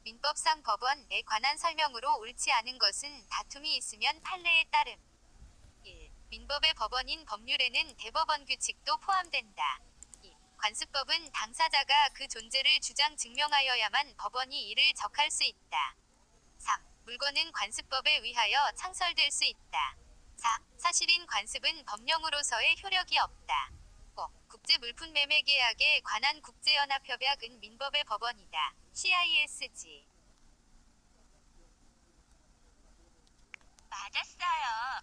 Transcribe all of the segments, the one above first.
민법상 법원에 관한 설명으로 옳지 않은 것은 다툼이 있으면 판례에 따름. 1. 민법의 법원인 법률에는 대법원 규칙도 포함된다. 2. 관습법은 당사자가 그 존재를 주장 증명하여야만 법원이 이를 적할 수 있다. 3. 물건은 관습법에 의하여 창설될 수 있다. 4. 사실인 관습은 법령으로서의 효력이 없다. 5. 국제물품매매계약에 관한 국제연합협약은 민법의 법원이다. CISG. 맞았어요.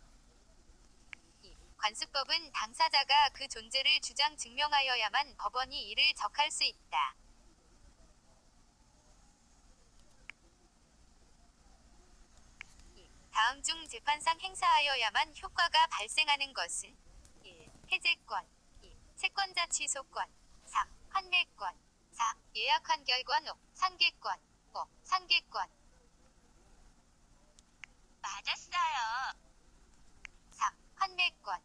2. 관습법은 당사자가 그 존재를 주장 증명하여야만 법원이 이를 적할 수 있다. 다음 중 재판상 행사하여야만 효과가 발생하는 것은 1. 해제권 2. 채권자 취소권 3. 환매권 4. 예약 환결권 5. 상계권 5. 상계권 맞았어요. 3. 환매권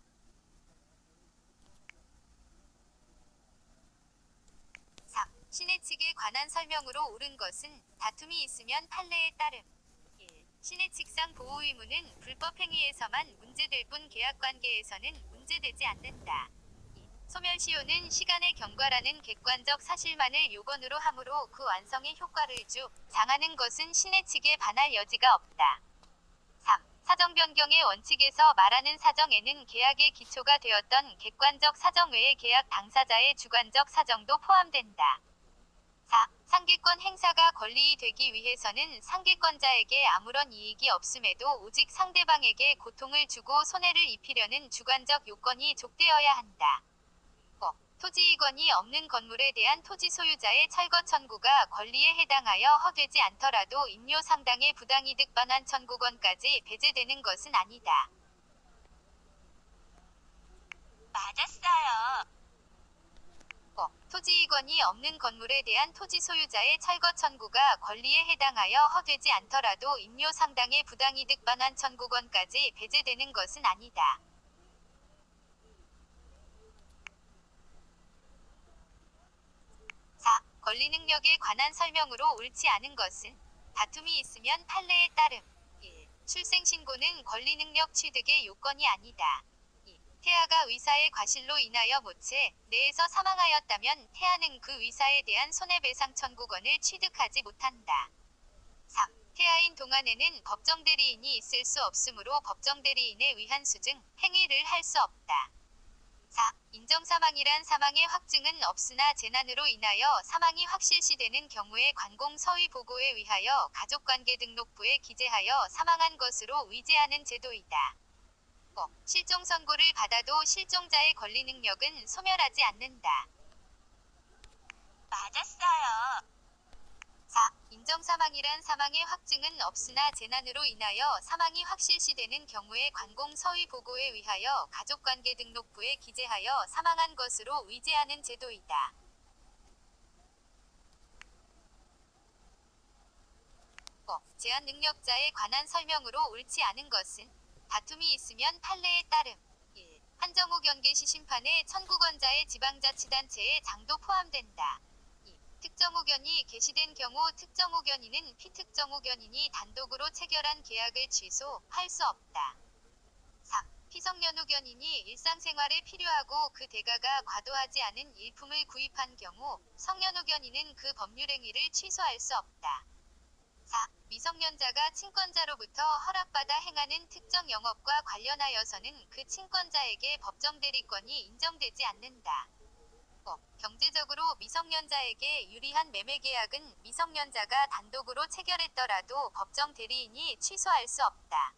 3. 신의 측에 관한 설명으로 옳은 것은 다툼이 있으면 판례에 따름. 1. 신의 측상 보호 의무는 불법 행위에서만 문제될 뿐 계약관계에서는 문제되지 않는다. 2. 소멸시효는 시간의 경과라는 객관적 사실만을 요건으로 하므로 그 완성에 효과를 장하는 것은 신의 측에 반할 여지가 없다. 3. 사정 변경의 원칙에서 말하는 사정에는 계약의 기초가 되었던 객관적 사정 외에 계약 당사자의 주관적 사정도 포함된다. 4. 상계권 행사가 권리이 되기 위해서는 상계권자에게 아무런 이익이 없음에도 오직 상대방에게 고통을 주고 손해를 입히려는 주관적 요건이 족되어야 한다. 5. 토지이권이 없는 건물에 대한 토지 소유자의 철거 청구가 권리에 해당하여 허되지 않더라도 임료 상당의 부당이득 반환 청구권까지 배제되는 것은 아니다. 맞았어요. 5. 토지이권이 없는 건물에 대한 토지 소유자의 철거 청구가 권리에 해당하여 허되지 않더라도 임료 상당의 부당이득 반환 청구권까지 배제되는 것은 아니다. 4. 권리 능력에 관한 설명으로 옳지 않은 것은 다툼이 있으면 판례에 따름. 1. 출생신고는 권리 능력 취득의 요건이 아니다. 2. 태아가 의사의 과실로 인하여 모체 내에서 사망하였다면 태아는 그 의사에 대한 손해배상 청구권을 취득하지 못한다. 3. 태아인 동안에는 법정대리인이 있을 수 없으므로 법정대리인에 의한 수증, 행위를 할 수 없다. 4. 인정사망이란 사망의 확증은 없으나 재난으로 인하여 사망이 확실시되는 경우에 관공서의 보고에 의하여 가족관계등록부에 기재하여 사망한 것으로 의제하는 제도이다. 5. 실종선고를 받아도 실종자의 권리 능력은 소멸하지 않는다. 맞았어요. 4. 인정사망이란 사망의 확증은 없으나 재난으로 인하여 사망이 확실시되는 경우에 관공서의 보고에 의하여 가족관계등록부에 기재하여 사망한 것으로 의제하는 제도이다. 5. 제한 능력자에 관한 설명으로 옳지 않은 것은 다툼이 있으면 판례에 따름. 1. 한정우 경계시 심판의 청구권자의 지방자치단체의 장도 포함된다. 2. 특정후견이 개시된 경우 특정후견인은 피특정후견인이 단독으로 체결한 계약을 취소할 수 없다. 3. 피성년후견인이 일상생활에 필요하고 그 대가가 과도하지 않은 일품을 구입한 경우 성년후견인은 그 법률행위를 취소할 수 없다. 4. 미성년자가 친권자로부터 허락받아 행하는 특정 영업과 관련하여서는 그 친권자에게 법정대리권이 인정되지 않는다. 5. 경제적으로 미성년자에게 유리한 매매계약은 미성년자가 단독으로 체결했더라도 법정대리인이 취소할 수 없다.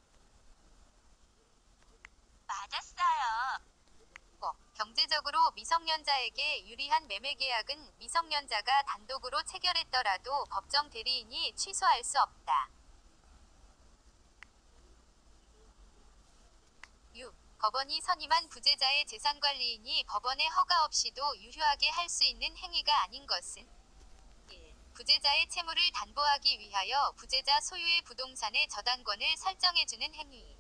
맞았어요. 5. 경제적으로 미성년자에게 유리한 매매계약은 미성년자가 단독으로 체결했더라도 법정대리인이 취소할 수 없다. 6. 법원이 선임한 부재자의 재산관리인이 법원의 허가 없이도 유효하게 할 수 있는 행위가 아닌 것은 1. 부재자의 채무를 담보하기 위하여 부재자 소유의 부동산의 저당권을 설정해주는 행위.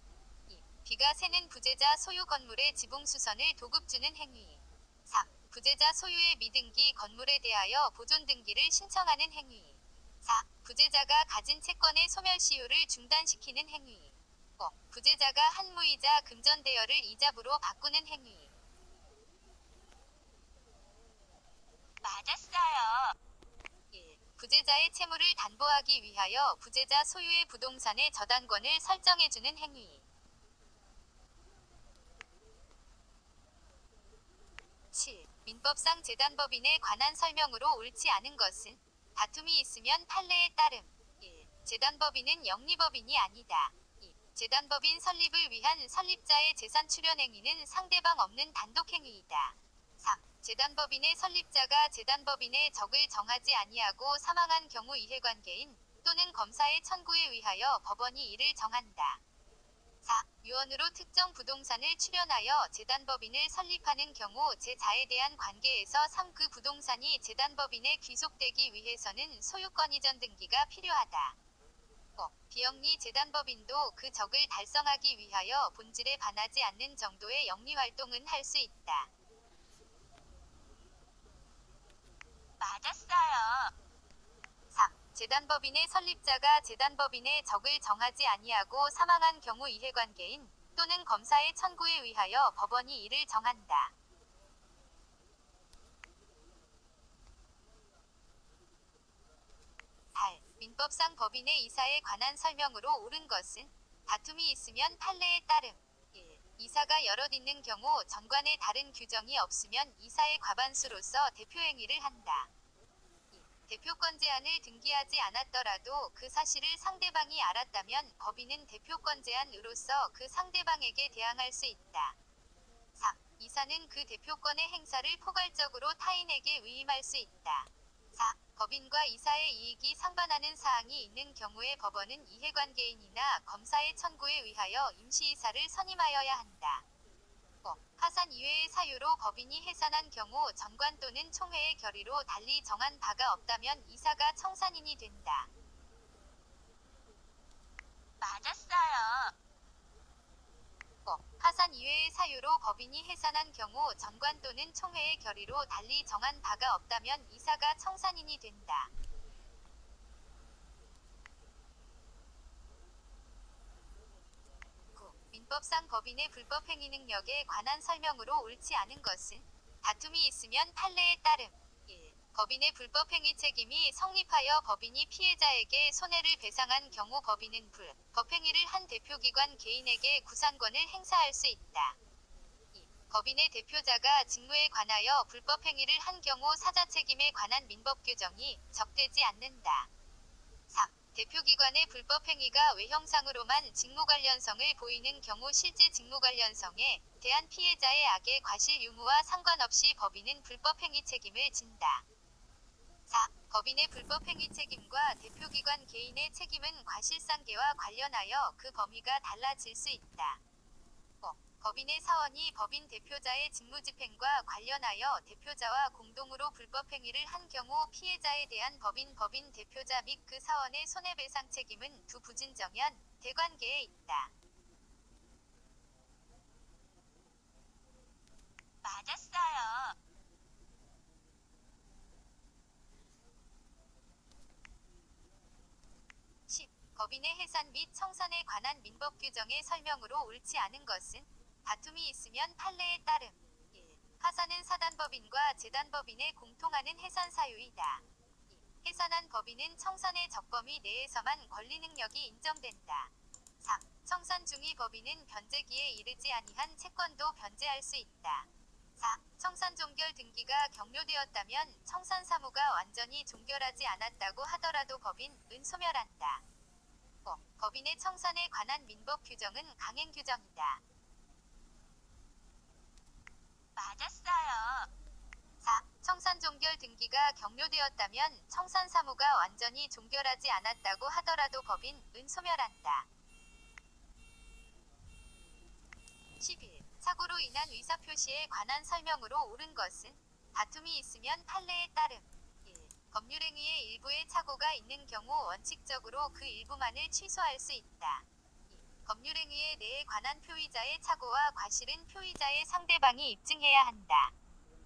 2. 비가 새는 부재자 소유 건물의 지붕수선을 도급주는 행위. 3. 부재자 소유의 미등기 건물에 대하여 보존등기를 신청하는 행위. 4. 부재자가 가진 채권의 소멸시효를 중단시키는 행위. 5. 부재자가 한 무이자 금전대여를 이자부로 바꾸는 행위. 맞았어요. 1. 부재자의 채무를 담보하기 위하여 부재자 소유의 부동산의 저당권을 설정해주는 행위. 7. 민법상 재단법인에 관한 설명으로 옳지 않은 것은 다툼이 있으면 판례에 따름. 1. 재단법인은 영리법인이 아니다. 2. 재단법인 설립을 위한 설립자의 재산 출현 행위는 상대방 없는 단독행위이다. 3. 재단법인의 설립자가 재단법인의 적을 정하지 아니하고 사망한 경우 이해관계인 또는 검사의 청구에 의하여 법원이 이를 정한다. 4. 유언으로 특정 부동산을 출연하여 재단법인을 설립하는 경우 제자에 대한 관계에서 3. 그 부동산이 재단법인에 귀속되기 위해서는 소유권 이전 등기가 필요하다. 5. 비영리 재단법인도 그 적을 달성하기 위하여 본질에 반하지 않는 정도의 영리활동은 할 수 있다. 맞았어요. 3. 재단법인의 설립자가 재단법인의 적을 정하지 아니하고 사망한 경우 이해관계인 또는 검사의 청구에 의하여 법원이 이를 정한다. 8. 민법상 법인의 이사에 관한 설명으로 옳은 것은 다툼이 있으면 판례에 따름. 1. 이사가 여럿 있는 경우 전관에 다른 규정이 없으면 이사의 과반수로서 대표행위를 한다. 2. 대표권 제한을 등기하지 않았더라도 그 사실을 상대방이 알았다면 법인은 대표권 제한으로서 그 상대방에게 대항할 수 있다. 3. 이사는 그 대표권의 행사를 포괄적으로 타인에게 위임할 수 있다. 4. 법인과 이사의 이익이 상반하는 사항이 있는 경우에 법원은 이해관계인이나 검사의 청구에 의하여 임시이사를 선임하여야 한다. 5. 파산 이외의 사유로 법인이 해산한 경우 전관 또는 총회의 결의로 달리 정한 바가 없다면 이사가 청산인이 된다. 맞았어요. 5. 파산 이외의 사유로 법인이 해산한 경우 전관 또는 총회의 결의로 달리 정한 바가 없다면 이사가 청산인이 된다. 9. 민법상 법인의 불법행위 능력에 관한 설명으로 옳지 않은 것은 다툼이 있으면 판례에 따름. 1. 법인의 불법행위 책임이 성립하여 법인이 피해자에게 손해를 배상한 경우 법인은 불법행위를 한 대표기관 개인에게 구상권을 행사할 수 있다. 2. 법인의 대표자가 직무에 관하여 불법행위를 한 경우 사자책임에 관한 민법 규정이 적대지 않는다. 3. 대표기관의 불법행위가 외형상으로만 직무관련성을 보이는 경우 실제 직무관련성에 대한 피해자의 악의 과실 유무와 상관없이 법인은 불법행위 책임을 진다. 4. 법인의 불법행위 책임과 대표기관 개인의 책임은 과실상계와 관련하여 그 범위가 달라질 수 있다. 5. 법인의 사원이 법인 대표자의 직무집행과 관련하여 대표자와 공동으로 불법행위를 한 경우 피해자에 대한 법인 대표자 및 그 사원의 손해배상 책임은 두 부진정연 대관계에 있다. 맞았어요. 10. 법인의 해산 및 청산에 관한 민법 규정의 설명으로 옳지 않은 것은 다툼이 있으면 판례에 따름. 1. 파산은 사단법인과 재단법인의 공통하는 해산 사유이다. 2. 해산한 법인은 청산의 적범위 내에서만 권리 능력이 인정된다. 3. 청산 중의 법인은 변제기에 이르지 아니한 채권도 변제할 수 있다. 4. 청산 종결 등기가 격료되었다면 청산 사무가 완전히 종결하지 않았다고 하더라도 법인은 소멸한다. 5. 법인의 청산에 관한 민법 규정은 강행 규정이다. 맞았어요. 4. 청산 종결 등기가 격료되었다면 청산 사무가 완전히 종결하지 않았다고 하더라도 법인은 소멸한다. 11. 사고로 인한 의사표시에 관한 설명으로 옳은 것은 다툼이 있으면 판례에 따름. 1. 법률행위의 일부에 착오가 있는 경우 원칙적으로 그 일부만을 취소할 수 있다. 2. 법률행위의 내에 관한 표의자의 착오와 과실은 표의자의 상대방이 입증해야 한다.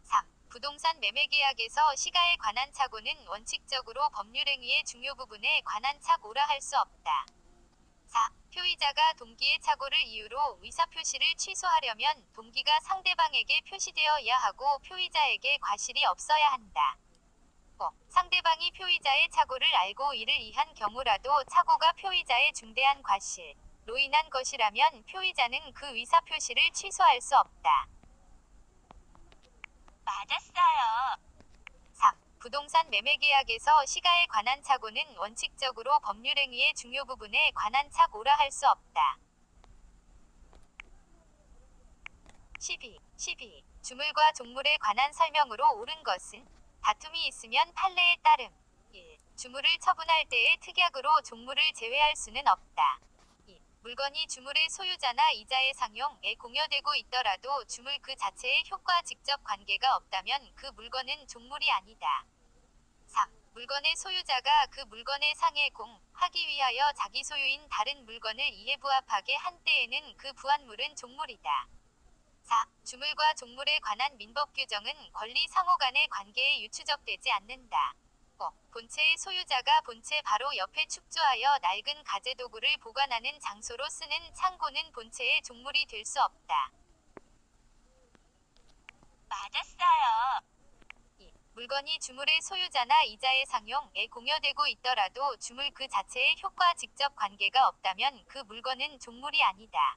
3. 부동산 매매 계약에서 시가에 관한 착오는 원칙적으로 법률행위의 중요 부분에 관한 착오라 할 수 없다. 4. 표의자가 동기의 착오를 이유로 의사표시를 취소하려면 동기가 상대방에게 표시되어야 하고 표의자에게 과실이 없어야 한다. 5. 상대방이 표의자의 착오를 알고 이를 이한 경우라도 착오가 표의자의 중대한 과실로 인한 것이라면 표의자는 그 의사표시를 취소할 수 없다. 맞았어요. 3. 부동산 매매 계약에서 시가에 관한 착오는 원칙적으로 법률행위의 중요 부분에 관한 착오라 할 수 없다. 12. 주물과 종물에 관한 설명으로 옳은 것은 다툼이 있으면 판례에 따름. 1. 주물을 처분할 때의 특약으로 종물을 제외할 수는 없다. 2. 물건이 주물의 소유자나 이자의 상용에 공여되고 있더라도 주물 그 자체의 효과 직접 관계가 없다면 그 물건은 종물이 아니다. 3. 물건의 소유자가 그 물건의 상해 공하기 위하여 자기 소유인 다른 물건을 이해부합하게 한 때에는 그 부합물은 종물이다. 4. 주물과 종물에 관한 민법 규정은 권리 상호 간의 관계에 유추적되지 않는다. 5. 본체의 소유자가 본체 바로 옆에 축조하여 낡은 가재도구를 보관하는 장소로 쓰는 창고는 본체의 종물이 될 수 없다. 맞았어요. 2. 물건이 주물의 소유자나 이자의 상용에 공여되고 있더라도 주물 그 자체의 효과 직접 관계가 없다면 그 물건은 종물이 아니다.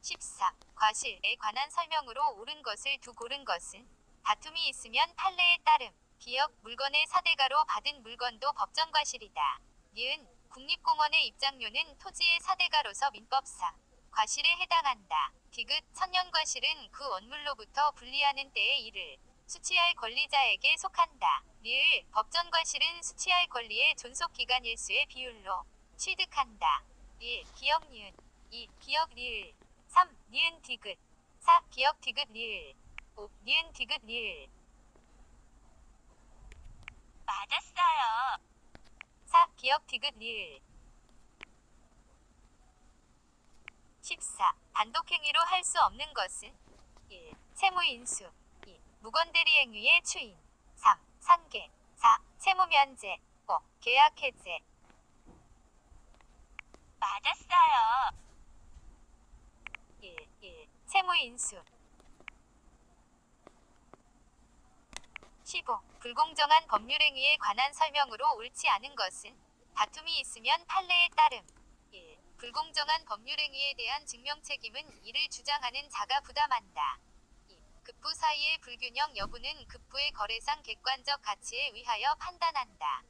14. 과실에 관한 설명으로 옳은 것을 두 고른 것은 다툼이 있으면 판례에 따름. 기역 물건의 사대가로 받은 물건도 법정 과실이다. 니은 국립공원의 입장료는 토지의 사대가로서 민법상 과실에 해당한다. 디귿 천년과실은 그 원물로부터 분리하는 때에 이를 수취할 권리자에게 속한다. 리을 법전과실은 수취할 권리의 존속기간 일수의 비율로 취득한다. 1. 기역 니은 2. 기역 리을 3. 니은 디귿 4. 기역 디귿 리을 5. 니은 디귿 리을 맞았어요. 4. 기역 디귿 리을 14. 단독행위로 할 수 없는 것은 1. 채무인수 2. 무건대리행위의 추인 3. 상계 4. 채무면제 5. 계약해제 맞았어요. 1. 채무인수 15. 불공정한 법률행위에 관한 설명으로 옳지 않은 것은 다툼이 있으면 판례에 따름. 1. 불공정한 법률행위에 대한 증명책임은 이를 주장하는 자가 부담한다. 2. 급부 사이의 불균형 여부는 급부의 거래상 객관적 가치에 의하여 판단한다.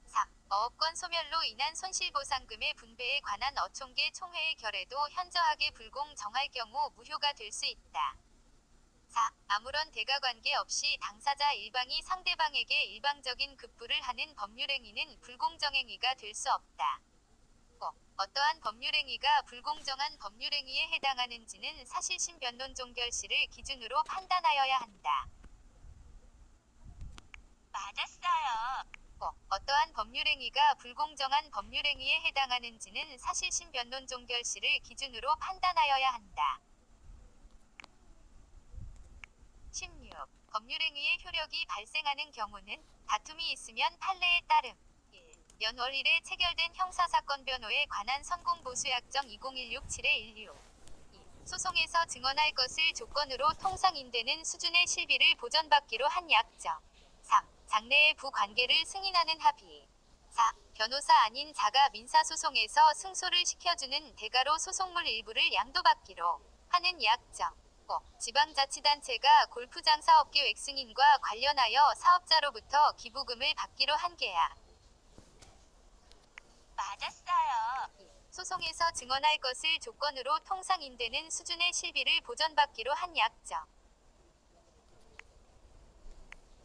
3. 어업권 소멸로 인한 손실보상금의 분배에 관한 어총계 총회의 결의도 현저하게 불공정할 경우 무효가 될 수 있다. 4. 아무런 대가관계 없이 당사자 일방이 상대방에게 일방적인 급부를 하는 법률행위는 불공정행위가 될 수 없다. 5. 어떠한 법률행위가 불공정한 법률행위에 해당하는지는 사실심 변론 종결시를 기준으로 판단하여야 한다. 맞았어요. 5. 어떠한 법률행위가 불공정한 법률행위에 해당하는지는 사실심 변론 종결시를 기준으로 판단하여야 한다. 16. 법률행위의 효력이 발생하는 경우는 다툼이 있으면 판례에 따름. 1. 연월 1에 체결된 형사사건 변호에 관한 선공보수약정 2016-7-16. 2. 소송에서 증언할 것을 조건으로 통상인되는 수준의 실비를 보전받기로 한 약정. 3. 장래의 부관계를 승인하는 합의. 4. 변호사 아닌 자가 민사소송에서 승소를 시켜주는 대가로 소송물 일부를 양도받기로 하는 약정. 5. 지방자치단체가 골프장 사업계획 승인과 관련하여 사업자로부터 기부금을 받기로 한 계약. 맞았어요. 2. 소송에서 증언할 것을 조건으로 통상인되는 수준의 실비를 보전받기로 한 약정.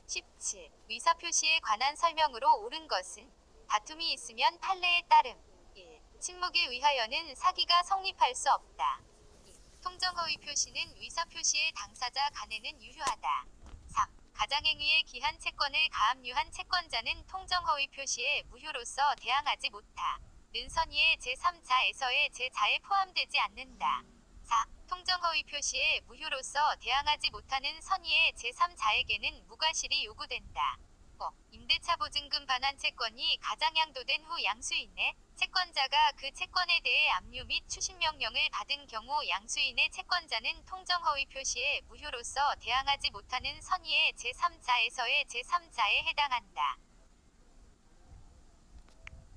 17. 의사표시에 관한 설명으로 옳은 것은 다툼이 있으면 판례에 따름. 1. 침묵에 의하여는 사기가 성립할 수 없다. 2. 통정허위 표시는 의사표시의 당사자 간에는 유효하다. 3. 가장행위에 기한 채권을 가압류한 채권자는 통정허위 표시에 무효로서 대항하지 못하. 는 선의의 제3자에서의 제4에 포함되지 않는다. 4. 통정허위 표시에 무효로서 대항하지 못하는 선의의 제3자에게는 무과실이 요구된다. 5. 임대차 보증금 반환 채권이 가장 양도된 후 양수인의 채권자가 그 채권에 대해 압류 및 추심 명령을 받은 경우 양수인의 채권자는 통정허위 표시에 무효로서 대항하지 못하는 선의의 제3자에서의 제3자에 해당한다.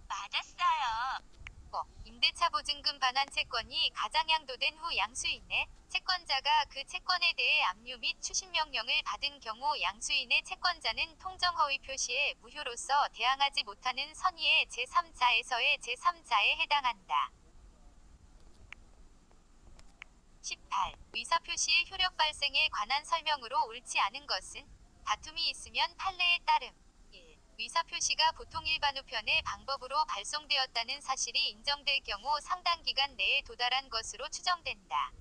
맞았어요. 임대차 보증금 반환 채권이 가장 양도된 후 양수인의 채권자가 그 채권에 대해 압류 및 추심 명령을 받은 경우 양수인의 채권자는 통정허위 표시에 무효로서 대항하지 못하는 선의의 제3자에서의 제3자에 해당한다. 18. 의사표시의 효력 발생에 관한 설명으로 옳지 않은 것은 다툼이 있으면 판례에 따름. 1. 의사표시가 보통 일반 우편의 방법으로 발송되었다는 사실이 인정될 경우 상당 기간 내에 도달한 것으로 추정된다.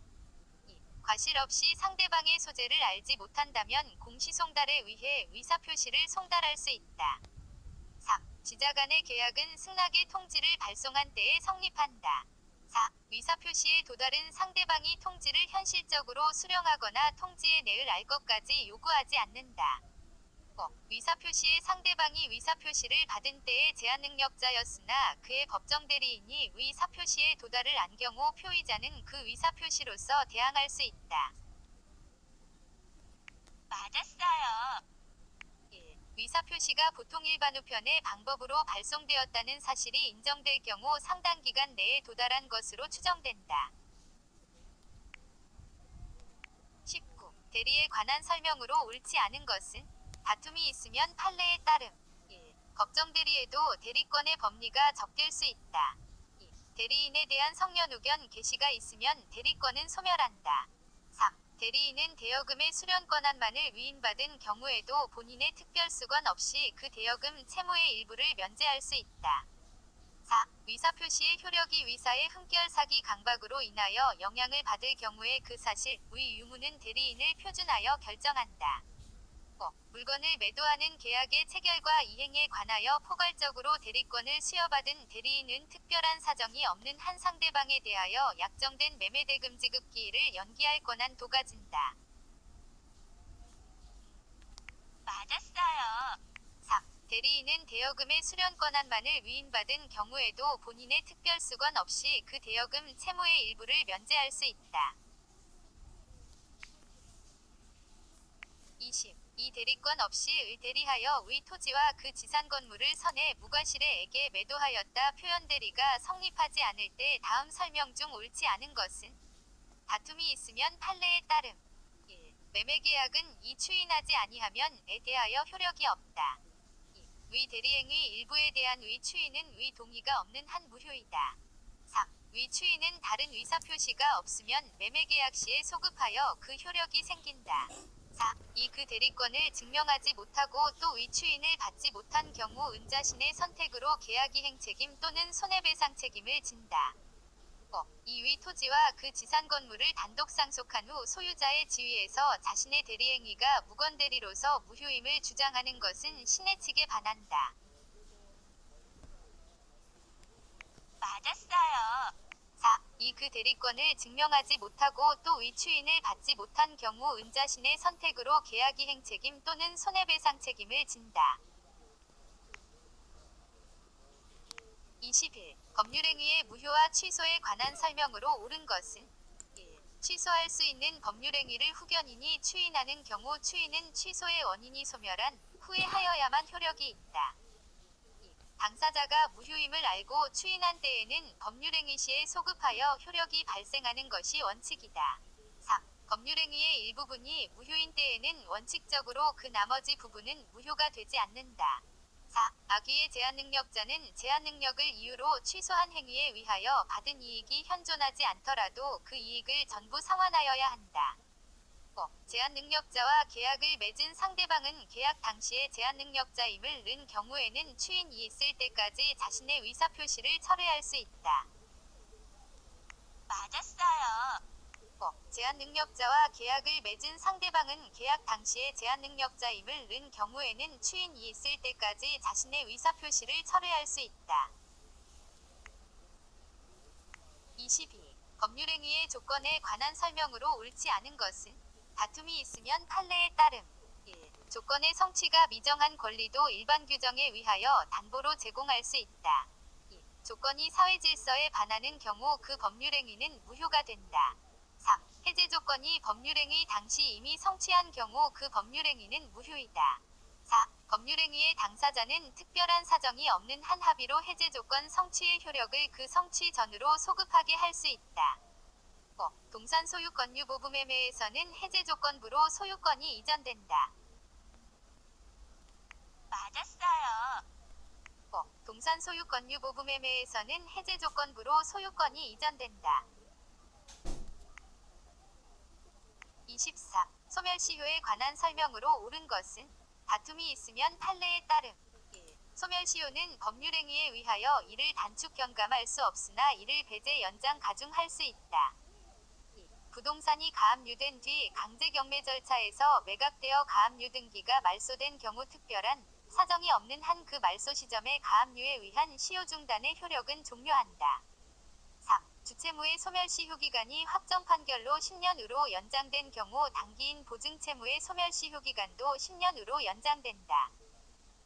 2. 과실 없이 상대방의 소재를 알지 못한다면 공시송달에 의해 의사표시를 송달할 수 있다. 3. 지자 간의 계약은 승낙의 통지를 발송한 때에 성립한다. 4. 의사표시에 도달은 상대방이 통지를 현실적으로 수령하거나 통지의 내을 알 것까지 요구하지 않는다. 5. 의사표시에 상대방이 의사표시를 받은 때의 제한능력자였으나 그의 법정대리인이 의사표시에 도달을 안 경우 표의자는 그 의사표시로서 대항할 수 있다. 맞았어요. 1. 의사표시가 보통 일반 우편의 방법으로 발송되었다는 사실이 인정될 경우 상당 기간 내에 도달한 것으로 추정된다. 19. 대리에 관한 설명으로 옳지 않은 것은 다툼이 있으면 판례에 따름. 1. 법정대리에도 대리권의 법리가 적될 수 있다. 2. 대리인에 대한 성년 의견 개시가 있으면 대리권은 소멸한다. 3. 대리인은 대여금의 수령 권한만을 위임받은 경우에도 본인의 특별수건 없이 그 대여금 채무의 일부를 면제할 수 있다. 4. 의사표시의 효력이 의사의 흠결 사기 강박으로 인하여 영향을 받을 경우에 그 사실, 의 유무는 대리인을 표준하여 결정한다. 5. 물건을 매도하는 계약의 체결과 이행에 관하여 포괄적으로 대리권을 수여받은 대리인은 특별한 사정이 없는 한 상대방에 대하여 약정된 매매대금 지급 기일을 연기할 권한도 가진다. 맞았어요. 3. 대리인은 대여금의 수령 권한만을 위임받은 경우에도 본인의 특별수건 없이 그 대여금 채무의 일부를 면제할 수 있다. 20. 이 대리권 없이 의대리하여 의 토지와 그 지산 건물을 선해 무과실에게 매도하였다. 표현 대리가 성립하지 않을 때 다음 설명 중 옳지 않은 것은 다툼이 있으면 판례에 따름. 1. 매매계약은 이 추인하지 아니하면에 대하여 효력이 없다. 2. 의 대리행위 일부에 대한 의 추인은 의 동의가 없는 한 무효이다. 3. 의 추인은 다른 의사표시가 없으면 매매계약 시에 소급하여 그 효력이 생긴다. 4. 이 그 대리권을 증명하지 못하고 또 의추인을 받지 못한 경우 은자신의 선택으로 계약이행 책임 또는 손해배상 책임을 진다. 5. 이 위 토지와 그 지산 건물을 단독 상속한 후 소유자의 지위에서 자신의 대리행위가 무건대리로서 무효임을 주장하는 것은 신의 측에 반한다. 맞았어요. 4. 이 그 대리권을 증명하지 못하고 또 의추인을 받지 못한 경우 은자신의 선택으로 계약이행 책임 또는 손해배상 책임을 진다. 21. 법률행위의 무효와 취소에 관한 설명으로 옳은 것은 1. 취소할 수 있는 법률행위를 후견인이 추인하는 경우 추인은 취소의 원인이 소멸한 후에 하여야만 효력이 있다. 당사자가 무효임을 알고 추인한 때에는 법률행위 시에 소급하여 효력이 발생하는 것이 원칙이다. 3. 법률행위의 일부분이 무효인 때에는 원칙적으로 그 나머지 부분은 무효가 되지 않는다. 4. 악의의 제한능력자는 제한능력을 이유로 취소한 행위에 의하여 받은 이익이 현존하지 않더라도 그 이익을 전부 상환하여야 한다. 5. 제한능력자와 계약을 맺은 상대방은 계약 당시에 제한능력자임을 른 경우에는 추인이 있을 때까지 자신의 의사표시를 철회할 수 있다. 맞았어요. 5. 제한능력자와 계약을 맺은 상대방은 계약 당시에 제한능력자임을 른 경우에는 추인이 있을 때까지 자신의 의사표시를 철회할 수 있다. 22. 법률행위의 조건에 관한 설명으로 옳지 않은 것은 다툼이 있으면 판례에 따름. 1. 조건의 성취가 미정한 권리도 일반 규정에 의하여 담보로 제공할 수 있다. 2. 조건이 사회 질서에 반하는 경우 그 법률행위는 무효가 된다. 3. 해제 조건이 법률행위 당시 이미 성취한 경우 그 법률행위는 무효이다. 4. 법률행위의 당사자는 특별한 사정이 없는 한 합의로 해제 조건 성취의 효력을 그 성취 전으로 소급하게 할 수 있다. 5. 동산 소유권 유보부 매매에서는 해제 조건부로 소유권이 이전된다. 맞았어요. 5. 동산 소유권 유보부 매매에서는 해제 조건부로 소유권이 이전된다. 24. 소멸시효에 관한 설명으로 옳은 것은 다툼이 있으면 판례에 따름. 1. 소멸시효는 법률행위에 의하여 이를 단축 경감할 수 없으나 이를 배제 연장 가중할 수 있다. 2. 부동산이 가압류된 뒤 강제경매 절차에서 매각되어 가압류 등기가 말소된 경우 특별한 사정이 없는 한 그 말소 시점에 가압류에 의한 시효 중단의 효력은 종료한다. 3. 주채무의 소멸시효 기간이 확정 판결로 10년으로 연장된 경우 당기인 보증채무의 소멸시효 기간도 10년으로 연장된다.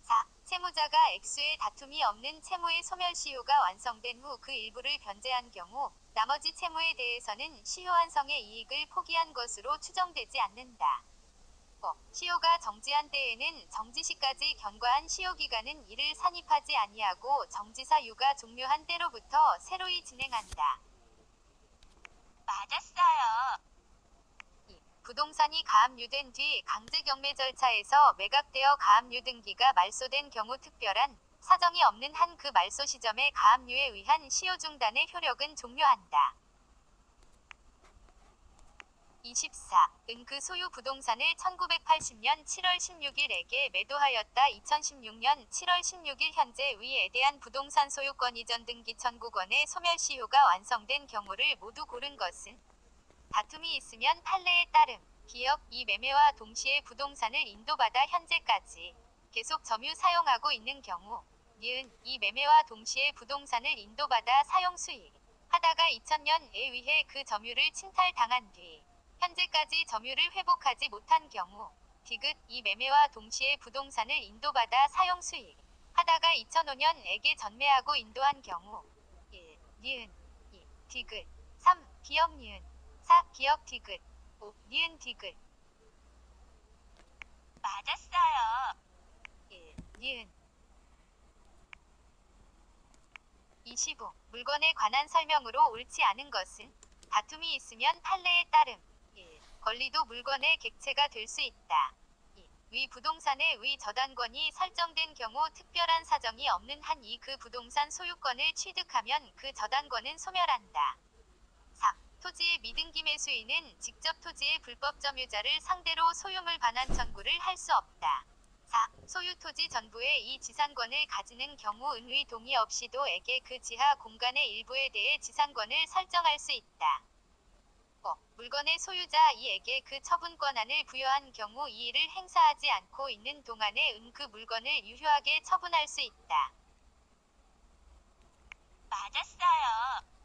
4. 채무자가 액수의 다툼이 없는 채무의 소멸시효가 완성된 후 그 일부를 변제한 경우 나머지 채무에 대해서는 시효 완성의 이익을 포기한 것으로 추정되지 않는다. 5. 시효가 정지한 때에는 정지시까지 경과한 시효기간은 이를 산입하지 아니하고 정지사유가 종료한 때로부터 새로이 진행한다. 맞았어요. 2. 부동산이 가압류된 뒤 강제경매 절차에서 매각되어 가압류 등기가 말소된 경우 특별한 사정이 없는 한 그 말소 시점에 가압류에 의한 시효 중단의 효력은 종료한다. 24. 은 그 소유 부동산을 1980년 7월 16일에게 매도하였다. 2016년 7월 16일 현재 위에 대한 부동산 소유권 이전 등기 청구권의 소멸시효가 완성된 경우를 모두 고른 것은 다툼이 있으면 판례에 따름. 기업, 이 매매와 동시에 부동산을 인도받아 현재까지 계속 점유 사용하고 있는 경우 니은, 이 매매와 동시에 부동산을 인도받아 사용 수익 하다가 2000년에 의해 그 점유를 침탈당한 뒤 현재까지 점유를 회복하지 못한 경우 디귿, 이 매매와 동시에 부동산을 인도받아 사용 수익 하다가 2005년에게 전매하고 인도한 경우 1. 니은 2. 디귿 3. 기업 니은 4. 기업 디귿 5. 니은 디귿 맞았어요. 1. 니은 25. 물건에 관한 설명으로 옳지 않은 것은 다툼이 있으면 판례에 따름. 1. 권리도 물건의 객체가 될 수 있다. 2. 위 부동산의 위 저당권이 설정된 경우 특별한 사정이 없는 한 이 그 부동산 소유권을 취득하면 그 저당권은 소멸한다. 3. 토지의 미등기 매수인은 직접 토지의 불법 점유자를 상대로 소유물 반환 청구를 할 수 없다. 4. 소유 토지 전부의 이 지상권을 가지는 경우 은의 동의 없이도 에게 그 지하 공간의 일부에 대해 지상권을 설정할 수 있다. 5. 물건의 소유자 이에게 그 처분 권한을 부여한 경우 이 일을 행사하지 않고 있는 동안에 은 그 물건을 유효하게 처분할 수 있다. 맞았어요.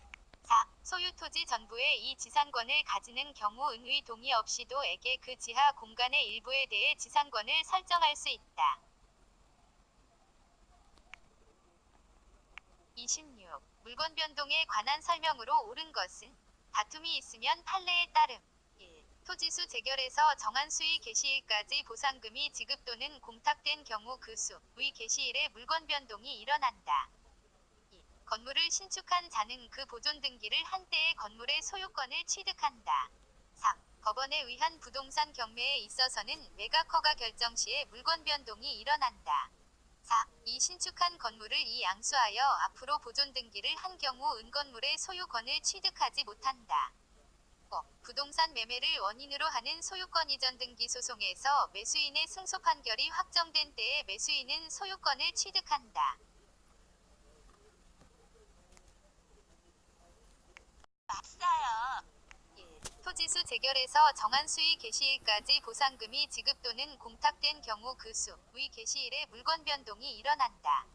4. 소유 토지 전부의 이 지상권을 가지는 경우 은의 동의 없이도 에게 그 지하 공간의 일부에 대해 지상권을 설정할 수 있다. 26. 물건 변동에 관한 설명으로 옳은 것은 다툼이 있으면 판례에 따름. 1. 토지수 재결에서 정한 수의 개시일까지 보상금이 지급 또는 공탁된 경우 그 수의 개시일에 물건 변동이 일어난다. 2. 건물을 신축한 자는 그 보존 등기를 한 때에 건물의 소유권을 취득한다. 3. 법원에 의한 부동산 경매에 있어서는 매각 허가 결정 시에 물건 변동이 일어난다. 4. 이 신축한 건물을 이 앙수하여 앞으로 보존 등기를 한 경우 은건물의 소유권을 취득하지 못한다. 5. 부동산 매매를 원인으로 하는 소유권 이전 등기 소송에서 매수인의 승소 판결이 확정된 때에 매수인은 소유권을 취득한다. 맞어요. 1. 토지수 재결에서 정한 수의 개시일까지 보상금이 지급 또는 공탁된 경우 그 수의 개시일에 물건 변동이 일어난다.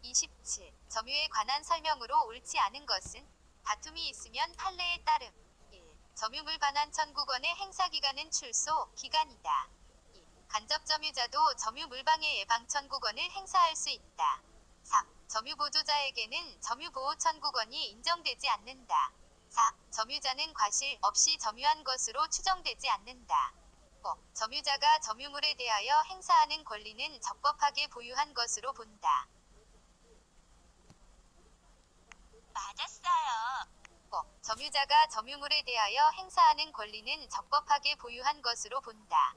27. 점유에 관한 설명으로 옳지 않은 것은 다툼이 있으면 판례에 따름. 1. 점유물 반환 청구권의 행사기간은 출소 기간이다. 2. 간접 점유자도 점유물방해 예방 청구권을 행사할 수 있다. 3. 점유보조자에게는 점유보호 청구권이 인정되지 않는다. 4. 점유자는 과실 없이 점유한 것으로 추정되지 않는다. 5. 점유자가 점유물에 대하여 행사하는 권리는 적법하게 보유한 것으로 본다. 맞았어요. 5. 점유자가 점유물에 대하여 행사하는 권리는 적법하게 보유한 것으로 본다.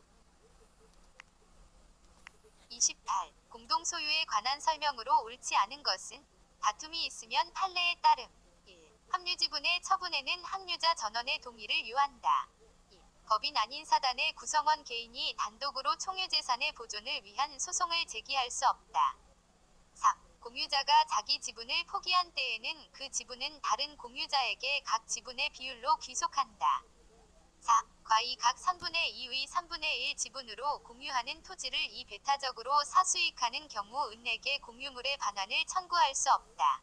28. 공동소유에 관한 설명으로 옳지 않은 것은 다툼이 있으면 판례에 따름. 1. 합류지분의 처분에는 합류자 전원의 동의를 요한다. 2. 법인 아닌 사단의 구성원 개인이 단독으로 총유재산의 보존을 위한 소송을 제기할 수 없다. 3. 공유자가 자기 지분을 포기한 때에는 그 지분은 다른 공유자에게 각 지분의 비율로 귀속한다. 4. 과이 각 3분의 2의 3분의 1 지분으로 공유하는 토지를 이배타적으로 사수익하는 경우 은에게 공유물의 반환을 청구할 수 없다.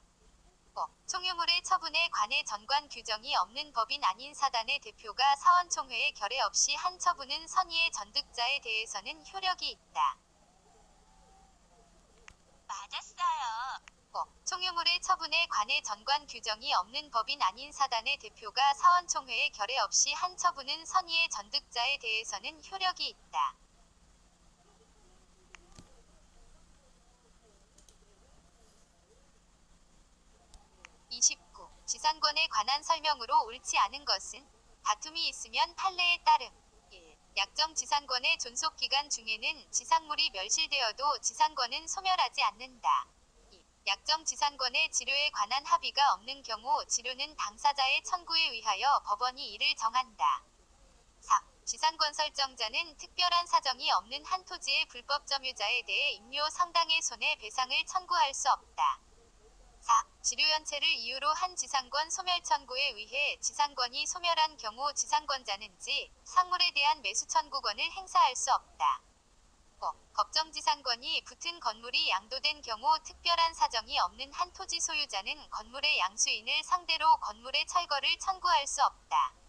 5. 총유물의 처분에 관해 전관 규정이 없는 법인 아닌 사단의 대표가 사원총회에 결의 없이 한 처분은 선의의 전득자에 대해서는 효력이 있다. 맞았어요. 5. 총유물의 처분에 관해 전관 규정이 없는 법인 아닌 사단의 대표가 사원총회에 결의 없이 한 처분은 선의의 전득자에 대해서는 효력이 있다. 29. 지상권에 관한 설명으로 옳지 않은 것은 다툼이 있으면 판례에 따름. 1. 약정 지상권의 존속기간 중에는 지상물이 멸실되어도 지상권은 소멸하지 않는다. 2. 약정 지상권의 지료에 관한 합의가 없는 경우 지료는 당사자의 청구에 의하여 법원이 이를 정한다. 3. 지상권 설정자는 특별한 사정이 없는 한 토지의 불법 점유자에 대해 임요 상당의 손해배상을 청구할 수 없다. 4. 지료연체를 이유로 한 지상권 소멸 청구에 의해 지상권이 소멸한 경우 지상권자는 지 상물에 대한 매수 청구권을 행사할 수 없다. 5. 법정지상권이 붙은 건물이 양도된 경우 특별한 사정이 없는 한 토지 소유자는 건물의 양수인을 상대로 건물의 철거를 청구할 수 없다.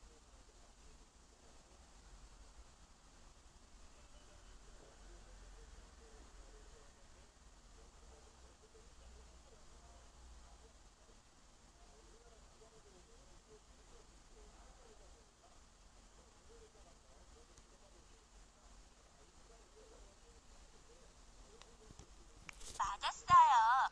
맞았어요.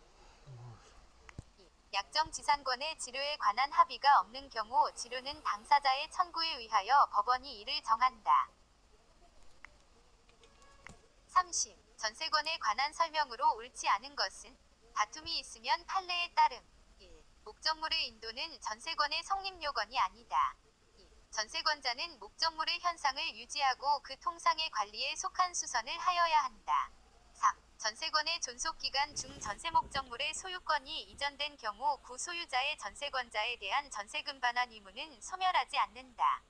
2. 약정 지상권의 지료에 관한 합의가 없는 경우 지료는 당사자의 청구에 의하여 법원이 이를 정한다. 30. 전세권에 관한 설명으로 옳지 않은 것은 다툼이 있으면 판례에 따름. 1. 목적물의 인도는 전세권의 성립 요건이 아니다. 2. 전세권자는 목적물의 현상을 유지하고 그 통상의 관리에 속한 수선을 하여야 한다. 3. 전세권의 존속기간 중 전세 목적물의 소유권이 이전된 경우 구소유자의 전세권자에 대한 전세금 반환 의무는 소멸하지 않는다.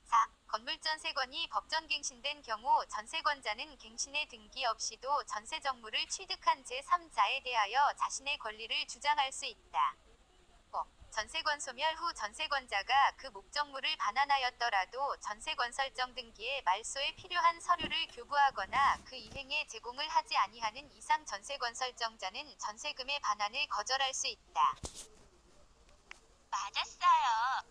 4. 건물전세권이 법전갱신된 경우 전세권자는 갱신의 등기 없이도 전세정물을 취득한 제3자에 대하여 자신의 권리를 주장할 수 있다. 5. 전세권 소멸 후 전세권자가 그 목적물을 반환하였더라도 전세권 설정 등기에 말소에 필요한 서류를 교부하거나 그 이행에 제공을 하지 아니하는 이상 전세권 설정자는 전세금의 반환을 거절할 수 있다. 맞았어요.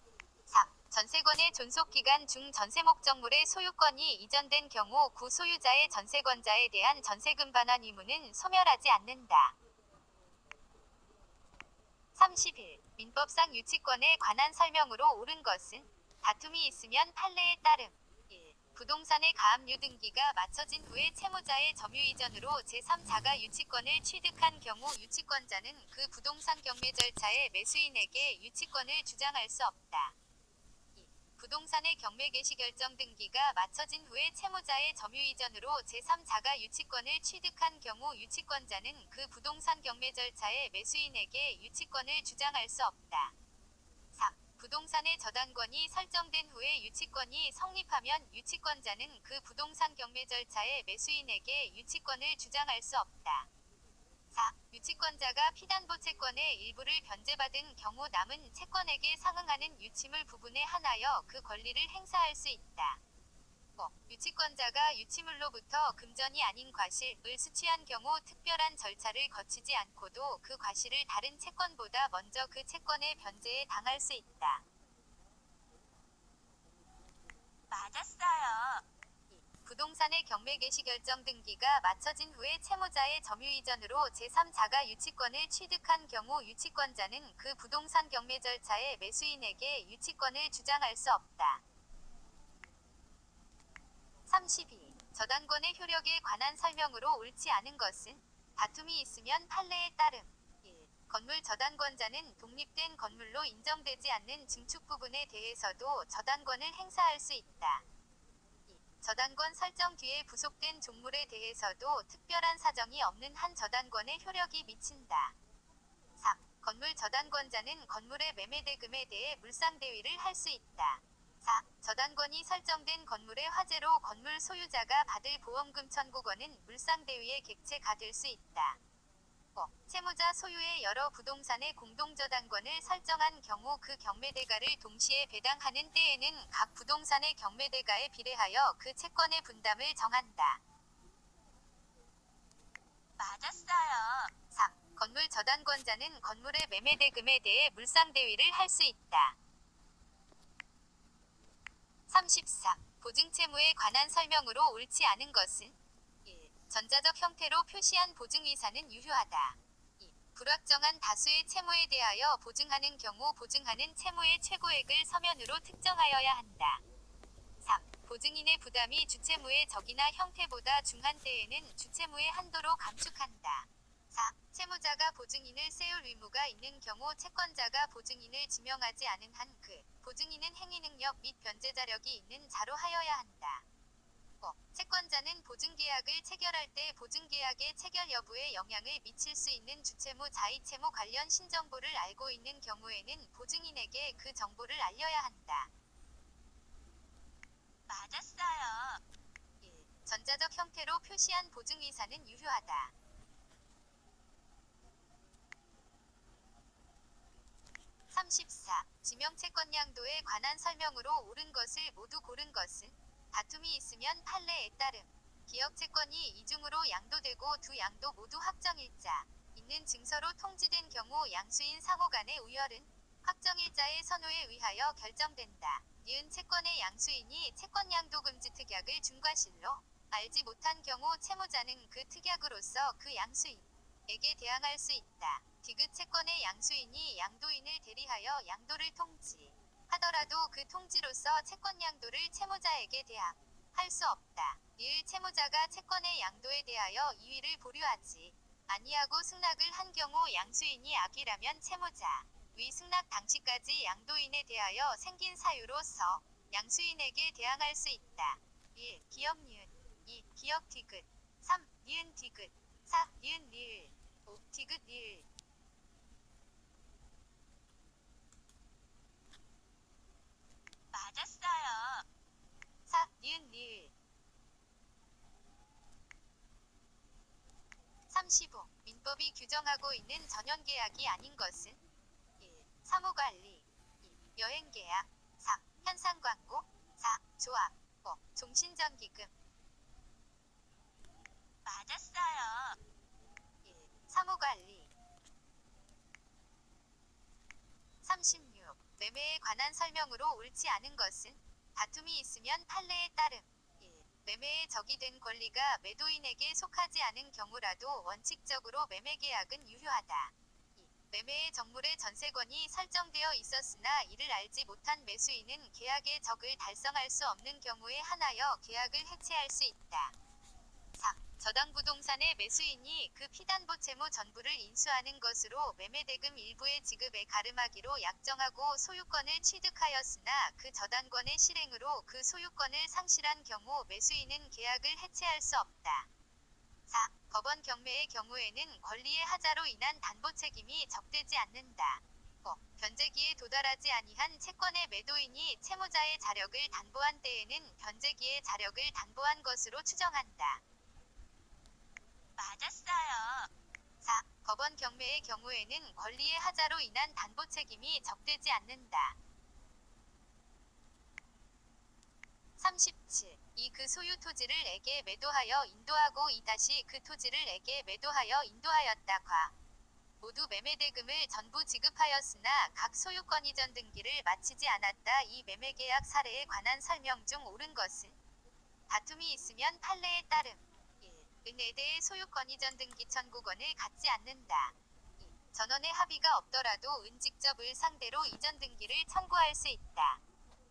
3. 전세권의 존속기간 중 전세 목적물의 소유권이 이전된 경우 구소유자의 전세권자에 대한 전세금 반환 의무는 소멸하지 않는다. 31. 민법상 유치권에 관한 설명으로 옳은 것은 다툼이 있으면 판례에 따름. 1. 부동산의 가압류 등기가 마쳐진 후에 채무자의 점유 이전으로 제3자가 유치권을 취득한 경우 유치권자는 그 부동산 경매 절차에 매수인에게 유치권을 주장할 수 없다. 2. 부동산의 경매 개시 결정 등기가 마쳐진 후에 채무자의 점유 이전으로 제3자가 유치권을 취득한 경우 유치권자는 그 부동산 경매 절차에 매수인에게 유치권을 주장할 수 없다. 3. 부동산의 저당권이 설정된 후에 유치권이 성립하면 유치권자는 그 부동산 경매 절차에 매수인에게 유치권을 주장할 수 없다. 4. 유치권자가 피담보 채권의 일부를 변제받은 경우 남은 채권액에 상응하는 유치물 부분에 한하여 그 권리를 행사할 수 있다. 유치권자가 유치물로부터 금전이 아닌 과실을 수취한 경우 특별한 절차를 거치지 않고도 그 과실을 다른 채권보다 먼저 그 채권의 변제에 당할 수 있다. 맞았어요. 부동산의 경매 개시 결정 등기가 마쳐진 후에 채무자의 점유 이전으로 제3자가 유치권을 취득한 경우 유치권자는 그 부동산 경매 절차에 매수인에게 유치권을 주장할 수 없다. 32. 저당권의 효력에 관한 설명으로 옳지 않은 것은 다툼이 있으면 판례에 따름. 1. 건물 저당권자는 독립된 건물로 인정되지 않는 증축 부분에 대해서도 저당권을 행사할 수 있다. 2. 저당권 설정 뒤에 부속된 종물에 대해서도 특별한 사정이 없는 한 저당권의 효력이 미친다. 3. 건물 저당권자는 건물의 매매대금에 대해 물상대위를 할 수 있다. 4. 저당권이 설정된 건물의 화재로 건물 소유자가 받을 보험금 청구권은 물상대위의 객체가 될 수 있다. 5. 채무자 소유의 여러 부동산의 공동저당권을 설정한 경우 그 경매대가를 동시에 배당하는 때에는 각 부동산의 경매대가에 비례하여 그 채권의 분담을 정한다. 맞았어요. 3. 건물 저당권자는 건물의 매매대금에 대해 물상대위를 할 수 있다. 34. 보증채무에 관한 설명으로 옳지 않은 것은 1. 전자적 형태로 표시한 보증의사는 유효하다. 2. 불확정한 다수의 채무에 대하여 보증하는 경우 보증하는 채무의 최고액을 서면으로 특정하여야 한다. 3. 보증인의 부담이 주채무의 적이나 형태보다 중한 때에는 주채무의 한도로 감축한다. 4. 채무자가 보증인을 세울 의무가 있는 경우 채권자가 보증인을 지명하지 않은 한 그 보증인은 행위 능력 및 변제 자력이 있는 자로 하여야 한다. 5. 채권자는 보증계약을 체결할 때 보증계약의 체결 여부에 영향을 미칠 수 있는 주채무 자의채무 관련 신정보를 알고 있는 경우에는 보증인에게 그 정보를 알려야 한다. 맞았어요. 1. 전자적 형태로 표시한 보증의사는 유효하다. 34. 지명채권양도에 관한 설명으로 옳은 것을 모두 고른 것은 다툼이 있으면 판례에 따름. 기억채권이 이중으로 양도되고 두 양도 모두 확정일자 있는 증서로 통지된 경우 양수인 상호 간의 우열은 확정일자의 선호에 의하여 결정된다. 니은 채권의 양수인이 채권양도금지 특약을 준 과실로 알지 못한 경우 채무자는 그 특약으로서 그 양수인에게 대항할 수 있다. 디귿 채권의 양수인이 양도인을 대리하여 양도를 통지하더라도 그 통지로서 채권 양도를 채무자에게 대항할 수 없다. 니을 채무자가 채권의 양도에 대하여 이의를 보류하지 아니하고 승낙을 한 경우 양수인이 악이라면 채무자 위 승낙 당시까지 양도인에 대하여 생긴 사유로서 양수인에게 대항할 수 있다. 1. 기억 니은 2. 기억 디귿 3. 니은 디귿 4. 니은 리을 5. 디귿 리을 맞았어요. 4. 니은 리을 35. 민법이 규정하고 있는 전연계약이 아닌 것은 1. 사무관리 2. 여행계약 3. 현상광고 4. 조합 5. 종신정기금 맞았어요. 1. 사무관리 36. 매매에 관한 설명으로 옳지 않은 것은 다툼이 있으면 판례에 따름. 1. 매매에 적이 된 권리가 매도인에게 속하지 않은 경우라도 원칙적으로 매매계약은 유효하다. 2. 매매의 정물의 전세권이 설정되어 있었으나 이를 알지 못한 매수인은 계약의 적을 달성할 수 없는 경우에 한하여 계약을 해체할 수 있다. 3. 저당부동산의 매수인이 그 피담보 채무 전부를 인수하는 것으로 매매대금 일부의 지급에 가름하기로 약정하고 소유권을 취득하였으나 그 저당권의 실행으로 그 소유권을 상실한 경우 매수인은 계약을 해체할 수 없다. 4. 법원 경매의 경우에는 권리의 하자로 인한 담보 책임이 적대지 않는다. 5. 변제기에 도달하지 아니한 채권의 매도인이 채무자의 자력을 담보한 때에는 변제기의 자력을 담보한 것으로 추정한다. 맞았어요. 4. 법원 경매의 경우에는 권리의 하자로 인한 담보 책임이 적대지 않는다. 37. 이 그 소유 토지를 에게 매도하여 인도하고 이 다시 그 토지를 에게 매도하여 인도하였다. 과. 모두 매매대금을 전부 지급하였으나 각 소유권 이전 등기를 마치지 않았다. 이 매매계약 사례에 관한 설명 중 옳은 것은 다툼이 있으면 판례에 따름. 1. 은에 대해 소유권 이전 등기 청구권을 갖지 않는다. 2. 전원의 합의가 없더라도 은 직접 을 상대로 이전 등기를 청구할 수 있다.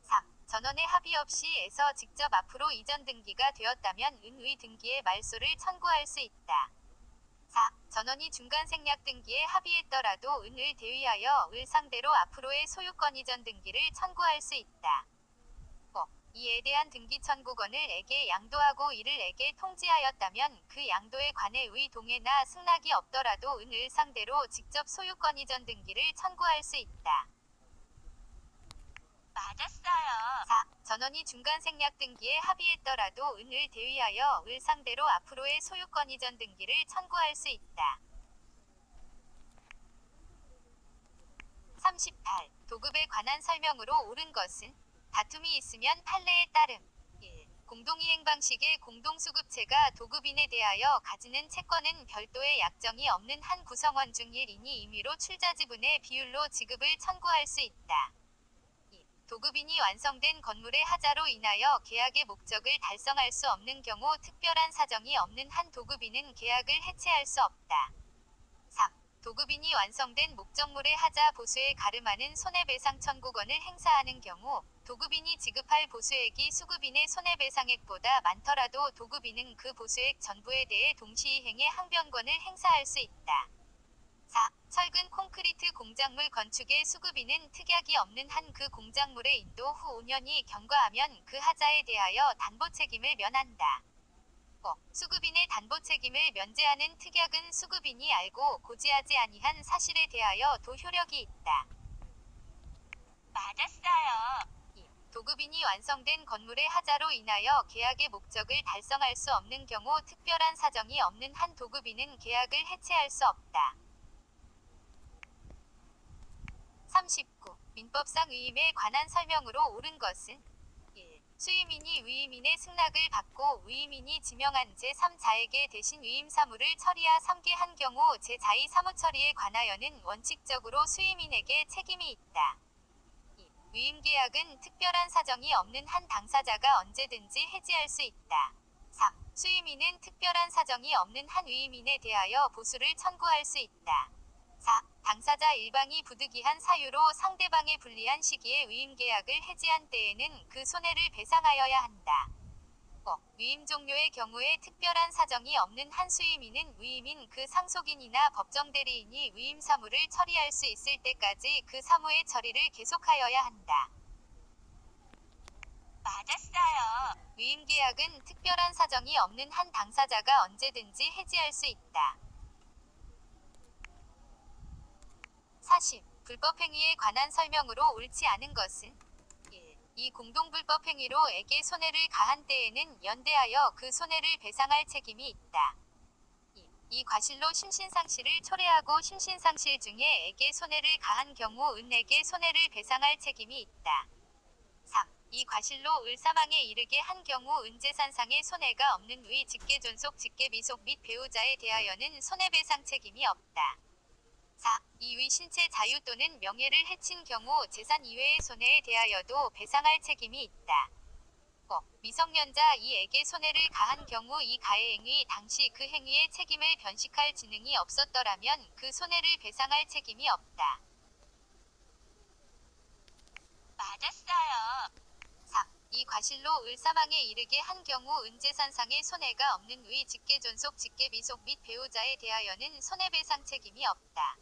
3. 전원의 합의 없이 에서 직접 앞으로 이전 등기가 되었다면 은의 등기의 말소를 청구할 수 있다. 4. 전원이 중간 생략 등기에 합의했더라도 은을 대위하여 을 상대로 앞으로의 소유권 이전 등기를 청구할 수 있다. 5. 이에 대한 등기 청구권을 에게 양도하고 이를 에게 통지하였다면 그 양도에 관해 의 동의나 승낙이 없더라도 은을 상대로 직접 소유권 이전 등기를 청구할 수 있다. 맞았어요. 4. 전원이 중간 생략 등기에 합의했더라도 은을 대위하여 을 상대로 앞으로의 소유권 이전 등기를 청구할 수 있다. 38. 도급에 관한 설명으로 옳은 것은 다툼이 있으면 판례에 따름. 1. 공동이행 방식의 공동수급체가 도급인에 대하여 가지는 채권은 별도의 약정이 없는 한 구성원 중 1인이 임의로 출자지분의 비율로 지급을 청구할 수 있다. 도급인이 완성된 건물의 하자로 인하여 계약의 목적을 달성할 수 없는 경우 특별한 사정이 없는 한 도급인은 계약을 해체할 수 없다. 3. 도급인이 완성된 목적물의 하자 보수에 가름하는 손해배상 청구권을 행사하는 경우 도급인이 지급할 보수액이 수급인의 손해배상액보다 많더라도 도급인은 그 보수액 전부에 대해 동시이행의 항변권을 행사할 수 있다. 4. 철근 콘크리트 공작물 건축의 수급인은 특약이 없는 한 그 공작물의 인도 후 5년이 경과하면 그 하자에 대하여 담보 책임을 면한다. 5. 수급인의 담보 책임을 면제하는 특약은 수급인이 알고 고지하지 아니한 사실에 대하여 도효력이 있다. 맞았어요. 2. 도급인이 완성된 건물의 하자로 인하여 계약의 목적을 달성할 수 없는 경우 특별한 사정이 없는 한 도급인은 계약을 해체할 수 없다. 39. 민법상 위임에 관한 설명으로 옳은 것은 1. 수임인이 위임인의 승낙을 받고 위임인이 지명한 제3자에게 대신 위임 사무를 처리하 3개 한 경우 제4의 사무 처리에 관하여는 원칙적으로 수임인에게 책임이 있다. 2. 위임 계약은 특별한 사정이 없는 한 당사자가 언제든지 해지할 수 있다. 3. 수임인은 특별한 사정이 없는 한 위임인에 대하여 보수를 청구할 수 있다. 4. 당사자 일방이 부득이한 사유로 상대방에 불리한 시기에 위임계약을 해지한 때에는 그 손해를 배상하여야 한다. 5. 위임 종료의 경우에 특별한 사정이 없는 한 수임인은 위임인 그 상속인이나 법정대리인이 위임 사무를 처리할 수 있을 때까지 그 사무의 처리를 계속하여야 한다. 맞았어요. 위임계약은 특별한 사정이 없는 한 당사자가 언제든지 해지할 수 있다. 40. 불법행위에 관한 설명으로 옳지 않은 것은 1. 이 공동불법행위로 에게 손해를 가한 때에는 연대하여 그 손해를 배상할 책임이 있다. 2. 이 과실로 심신상실을 초래하고 심신상실 중에 에게 손해를 가한 경우 은에게 손해를 배상할 책임이 있다. 3. 이 과실로 을사망에 이르게 한 경우 은재산상의 손해가 없는 의 직계존속 직계비속 및 배우자에 대하여는 손해배상 책임이 없다. 4. 이의 신체 자유 또는 명예를 해친 경우 재산 이외의 손해에 대하여도 배상할 책임이 있다. 5. 미성년자 이에게 손해를 가한 경우 이 가해 행위 당시 그 행위의 책임을 변식할 지능이 없었더라면 그 손해를 배상할 책임이 없다. 맞았어요. 3. 이 과실로 을사망에 이르게 한 경우 은재산상의 손해가 없는 의 직계존속 직계비속 및 배우자에 대하여는 손해배상 책임이 없다.